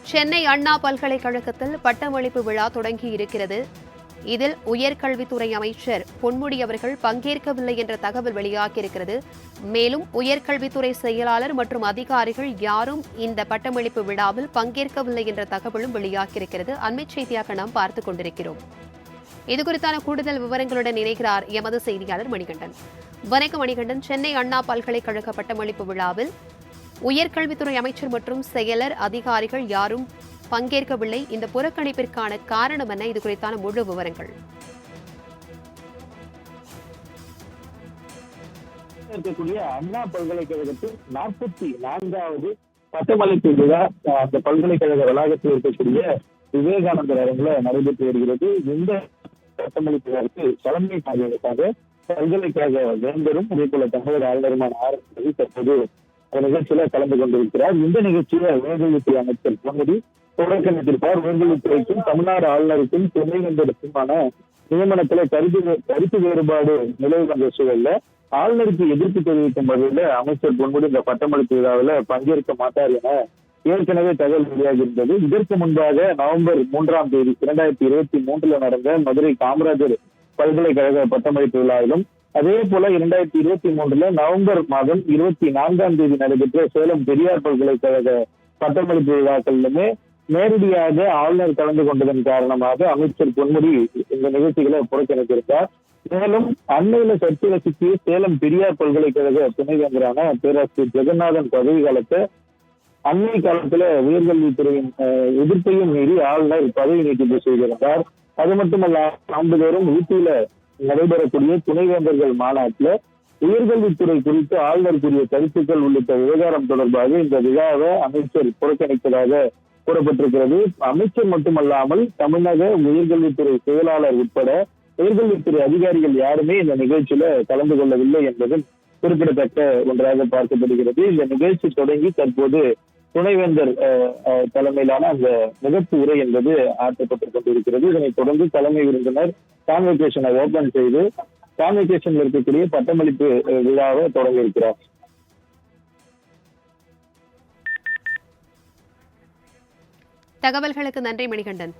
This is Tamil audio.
சென்னை அண்ணா பல்கலைக்கழகத்தில் பட்டமளிப்பு விழா தொடங்கி இருக்கிறது. இதில் உயர்கல்வித்துறை அமைச்சர் பொன்முடி அவர்கள் பங்கேற்கவில்லை என்ற தகவல் வெளியாகியிருக்கிறது. மேலும் உயர்கல்வித்துறை செயலாளர் மற்றும் அதிகாரிகள் யாரும் இந்த பட்டமளிப்பு விழாவில் பங்கேற்கவில்லை என்ற தகவலும் வெளியாகியிருக்கிறது. அண்மைச் செய்தியாக நாம் பார்த்துக் கொண்டிருக்கிறோம். இதுகுறித்தான கூடுதல் விவரங்களுடன் இணைகிறார் எமது செய்தியாளர் மணிகண்டன். வணக்கம் மணிகண்டன். சென்னை அண்ணா பல்கலைக்கழக பட்டமளிப்பு விழாவில் உயர்கல்வித்துறை அமைச்சர் மற்றும் செயலர் அதிகாரிகள் யாரும் பங்கேற்கவில்லை. இந்த புறக்கணிப்பிற்கான காரணம் என்ன? இது குறித்தான முழு விவரங்கள். இருக்கக்கூடிய அண்ணா பல்கலைக்கழகத்தில் 44வது பட்டமளிப்பு விழா அந்த பல்கலைக்கழக வளாகத்தில் இருக்கக்கூடிய விவேகானந்தர் அரங்கில் நடைபெற்று வருகிறது. இந்த பட்டமளிப்பு விழாவுக்கு தலைமை தாங்கியதற்காக பல்கலைக்கழக வேந்தரும் அதே போல தமிழக ஆளுநருமான ஆர் தற்போது அந்த நிகழ்ச்சியில கலந்து கொண்டிருக்கிறார். இந்த நிகழ்ச்சியில உயர்கல்வித்துறை அமைச்சர் பொன்முடி தொடக்கமிட்டிருப்பார். உயர்கல்வித்துறைக்கும் தமிழ்நாடு ஆளுநருக்கும் துணைவேந்தருக்குமான நியமனத்துல கருத்து வேறுபாடு நிலவு வந்த சூழல்ல ஆளுநருக்கு எதிர்ப்பு தெரிவிக்கும் வகையில அமைச்சர் பொன்முடி இந்த பட்டமளிப்பு விழாவில் பங்கேற்க மாட்டார் என ஏற்கனவே தகவல் வெளியாகியிருந்தது. இதற்கு முன்பாக நவம்பர் 3ஆம் தேதி 2023 நடந்த மதுரை காமராஜர் பல்கலைக்கழக பட்டமளிப்பு விழாவிலும் அதே போல 2023 நவம்பர் மாதம் 24ஆம் தேதி நடைபெற்ற சேலம் பெரியார் பல்கலைக்கழக பட்டமளிப்பு விழாக்களிலுமே நேரடியாக ஆளுநர் கலந்து கொண்டதன் காரணமாக அமைச்சர் பொன்முடி இந்த நிகழ்ச்சிகளை புறக்கணித்திருந்தார். மேலும் அண்மையில சர்ச்சையில சிக்கிய சேலம் பெரியார் பல்கலைக்கழக துணைவேந்தரான பேராசிரியர் ஜெகநாதன் பதவி காலத்தை அண்மை காலத்துல உயர்கல்வித்துறையின் எதிர்ப்பையும் மீறி ஆளுநர் பதவி நீட்டிப்பு செய்திருந்தார். அது மட்டுமல்ல, ஆண்டுதோறும் ஊட்டியில நடைபெறக்கூடிய துணைவேந்தர்கள் மாநாட்டில் உயர்கல்வித்துறை குறித்து ஆளுநர் கூறிய கருத்துக்கள் உள்ளிட்ட விவகாரம் தொடர்பாக இந்த விழாவை அமைச்சர் புறக்கணிப்பதாக கூறப்பட்டிருக்கிறது. அமைச்சர் மட்டுமல்லாமல் தமிழக உயர்கல்வித்துறை செயலாளர் உட்பட உயர்கல்வித்துறை அதிகாரிகள் யாருமே இந்த நிகழ்ச்சியில கலந்து கொள்ளவில்லை என்பதும் குறிப்பிடத்தக்க ஒன்றாக பார்க்கப்படுகிறது. இந்த நிகழ்ச்சி தொடங்கி தற்போது துணைவேந்தர் தலைமையிலான அந்த முகப்பு உரை என்பது ஆற்றப்பட்டுக் கொண்டிருக்கிறது. இதனைத் தொடர்ந்து தலைமை விருந்தினர் கான்வெகேஷனை ஓபன் செய்து கான்வெகேஷன்ல இருக்கக்கூடிய பட்டமளிப்பு விழாவை தொடங்க இருக்கிறார். தகவல்களுக்கு நன்றி மணிகண்டன்.